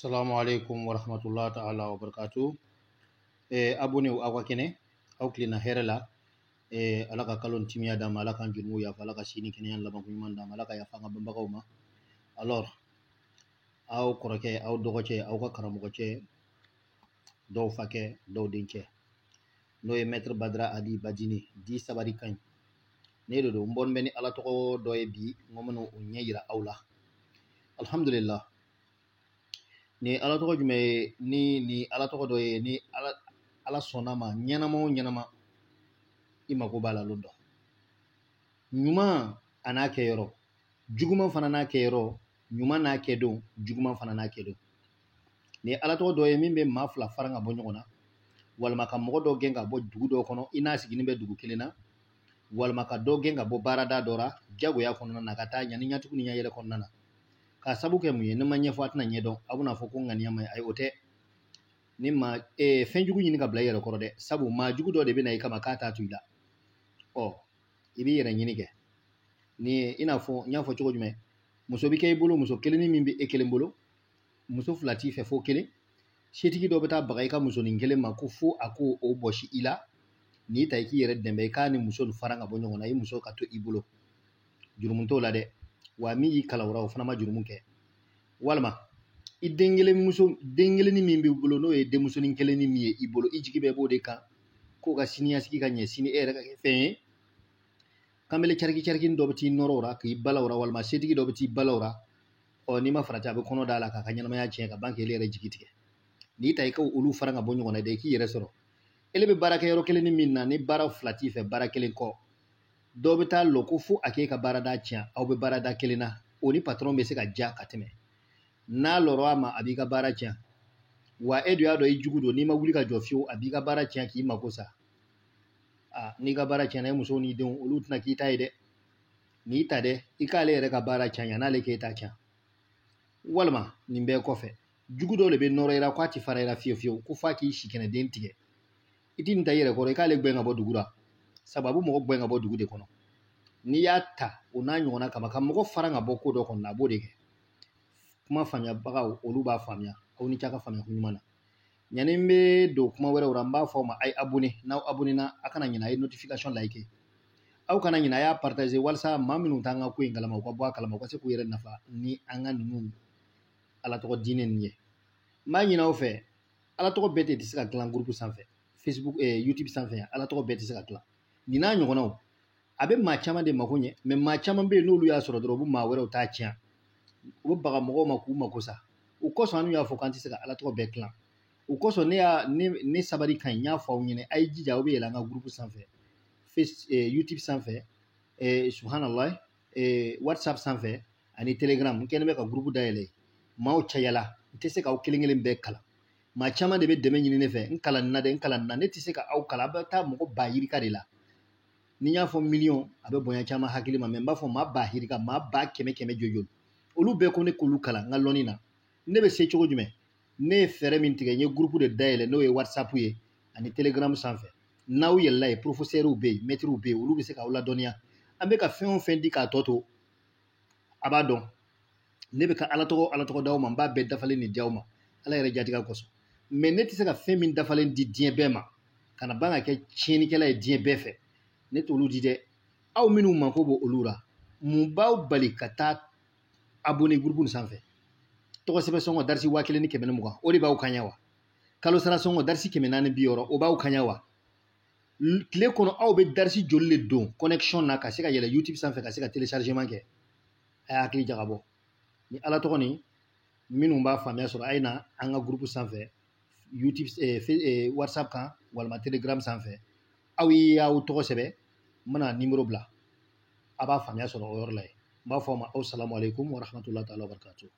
Assalamu alaikum wa rahmatullahi ta'ala wa barakatuh. Abone awa kene awklina herela alaka kalon timia da malaka njurmu ya falaka sini kene yan laban kuman da malaka ya fanga bambagaw ma. Alors aw koroke aw dogoce aw ka karamogoce dow fake dow dince no e maître Badra Adi Badjini di sabari kan ne do mbon beni ala to do e bi ngomono nyeyira awla alhamdulillah ni ala tɔgɔ jumɛn ni ala tɔgɔ dɔ ye ni ala sɔnna ma ɲɛnama o ɲɛnama i mako b'a la lon dɔ ɲuman a n'a kɛ yɔrɔ juguman fana n'a kɛ yɔrɔ ɲuman n'a kɛ don juguman fana n'a kɛ don ni ala tɔgɔ dɔ ye min bɛ maa fila fara ka bɔ ɲɔgɔn na walima ka mɔgɔ dɔ gɛn ka bɔ dugu dɔ kɔnɔ i n'a sigilen bɛ dugu kelen na walima ka dɔ gɛn ka bɔ baarada dɔ la jagoya kɔnɔna na ka taa ɲani ɲatugu ni ɲɛ yɛrɛ kɔnɔna na ka sabu kɛ mun ye ne ma ɲɛfɔ a tɛna ɲɛdɔn a bɛna fɔ ko ŋaniya ma ayi o tɛ ni ma fɛn jugu ɲini ka bila i yɛrɛ kɔrɔ dɛ sabu maa jugu dɔ de bɛ na i kama k'a t'a to i la i b'i yɛrɛ ɲini kɛ ni i n'a fɔ n y'a fɔ cogo jumɛn muso bɛ kɛ i bolo muso kelen min bɛ e kelen bolo muso fila t'i fɛ fo kelen setigi dɔ bɛ taa baga i ka musonin kelen ma ko fo a ko o bɔsi i la n'i ta i k'i yɛrɛ dɛmɛ i k'a ni muso nin fara ka bɔ ɲɔgɔn na i muso ka to i bolo jurumu t'o la dɛ wa min y'i kalawura o fana ma jurumu kɛ walima i den kelen min b'i bolo n'o ye denmusonin kelen min ye i bolo i jigi bɛ b'o de kan k'o ka siniɲɛsigi ka ɲɛ sini e yɛrɛ ka kɛ fɛn ye kanbele cariki dɔ bɛ t'i nɔrɔ o la k'i bala o la walima setigi dɔ bɛ t'i bala o la n'i ma farati a bɛ kɔnɔ da la k'a ka ɲɛnamaya tiɲɛ ka ban k'ele yɛrɛ jigi tigɛ n'i ta i ka olu fara ka bɔ ɲɔgɔn na dɛ i k'i yɛrɛ sɔrɔ ele bɛ baara kɛ yɔrɔ kelen min na ni baara fila t'i fɛ baara kelen kɔ dɔw bɛ taa lɔ ko fo a k'e ka baarada tiɲɛ aw bɛ baarada kelen na o ni patron bɛ se ka ja ka tɛmɛ n'a lɔrɔ a ma a b'i ka baara tiɲɛ wa e dun y'a dɔn i jugu don n'i ma wuli ka jɔ fiyewu a b'i ka baara tiɲɛ k'i mako sa n'i ka baara tiɲɛna e musow n'i denw olu tɛna k'i ta ye dɛ n'i ta dɛ i k'ale yɛrɛ ka baara tiɲɛ n'ale k'e ta tiɲɛ walima nin bɛɛ kɔfɛ jugu dɔw de bɛ nɔrɔ i la k'a ti fara i la fiyewu ko f'a k'i si kɛnɛden tigɛ i ti nin ta i yɛrɛ kɔrɔ i k'ale gbɛn ka bɔ dugu la sababu mɔgɔ gbɛn ka bɔ dugu de kɔnɔ n'i y'a ta o n'a ɲɔgɔnna kama ka mɔgɔ fara ka bɔ ko dɔ kɔnɔ a b'o de kɛ kuma faamuyabagaw olu b'a faamuya aw ni ca ka faamuya ko ɲuman na yanni n bɛ don kuma wɛrɛw la n b'a fɔ aw ma a ye abonné n'aw abonné na a kana ɲinɛ a ye notification like aw kana ɲinɛ a y'a partager walasa maa minnu t'an ka ko in kalama u ka bɔ a kalama u ka se k'u yɛrɛ nafa ni an ka ninnu ala tɔgɔ diinɛ nin ye n b'a ɲini aw fɛ ala tɔgɔ bɛɛ tɛ se ka dilan groupe sanfɛ Facebook YouTube sanfɛ yan ala tɔgɔ bɛɛ tɛ se ka dilan nin n'a ɲɔgɔnnaw a bɛ maa caman de mako ɲɛ mɛ maa caman bɛ yen n'olu y'a sɔrɔ dɔrɔn u bɛ maa wɛrɛw t'a tiɲɛ u bɛ baga mɔgɔw ma k'u mako sa o kosɔn an y'a fɔ k'an tɛ se ka ala tɔgɔ bɛɛ dilan o kosɔn ne sabari kan n y'a fɔ aw ɲɛna a ye jija aw bɛ yɛlɛ an ka groupe sanfɛ YouTube sanfɛ subhanallah WhatsApp sanfɛ ani Telegram n kɛlen bɛ ka groupe dayɛlɛ maaw cayala n tɛ se k'aw kelen kelen bɛɛ kalan maa caman de bɛ dɛmɛ ɲini ne fɛ n kalan nin na dɛ n kalan nin na ne tɛ se ka aw kalan a bɛ taa mɔgɔ ba yirika de la ni y'a fɔ miliyɔn a bɛ bonya caman hakili ma mɛ n b'a fɔ maa ba hirika maa ba kɛmɛ jɔjɔ olu bɛɛ ko ne k'olu kalan n ka lɔnni na ne bɛ se cogo jumɛn ne ye fɛɛrɛ min tigɛ n ye groupe de dayɛlɛ n'o ye WhatsApp ye ani Telegram sanfɛ n'aw yɛlɛla ye professeurs bɛ yen maîtres bɛ yen olu bɛ se k'aw ladɔnniya an bɛ ka fɛn o fɛn di k'a tɔ to a b'a dɔn ne bɛ ka ala tɔgɔ d'aw ma n b'a bɛɛ dafalen de di aw ma ala yɛrɛ jatigɛ kosɔn mɛ ne tɛ se ka fɛn min dafalen di diɲɛ bɛɛ ma ka na ban ka kɛ tiɲɛnikɛla ye diɲɛ bɛɛ fɛ ne t'olu di dɛ aw minnu mako b'o olu la mun b'aw bali ka taa abonné groupe sanfɛ tɔgɔ sɛbɛn sɔngɔ darisi 1420 o de b'aw kaɲa wa kalo sara sɔngɔ darisi 460 o b'aw kaɲa wa tile kɔnɔ aw bɛ darisi joli de don connexion na ka se ka yɛlɛ YouTube sanfɛ ka se ka téléchargement kɛ a y'a hakili jagabɔ ni ala tɔgɔ nin minnu b'a faamuya sɔrɔ a ye na an ka groupe sanfɛ YouTube WhatsApp kan walima Telegram sanfɛ aw y'aw tɔgɔ sɛbɛn n bɛna numéro bila a b'a faamuya sɔrɔ o yɔrɔ la yen n b'a fɔ a ma aw salamu alaikum wa rahmatullahi wa barakatuh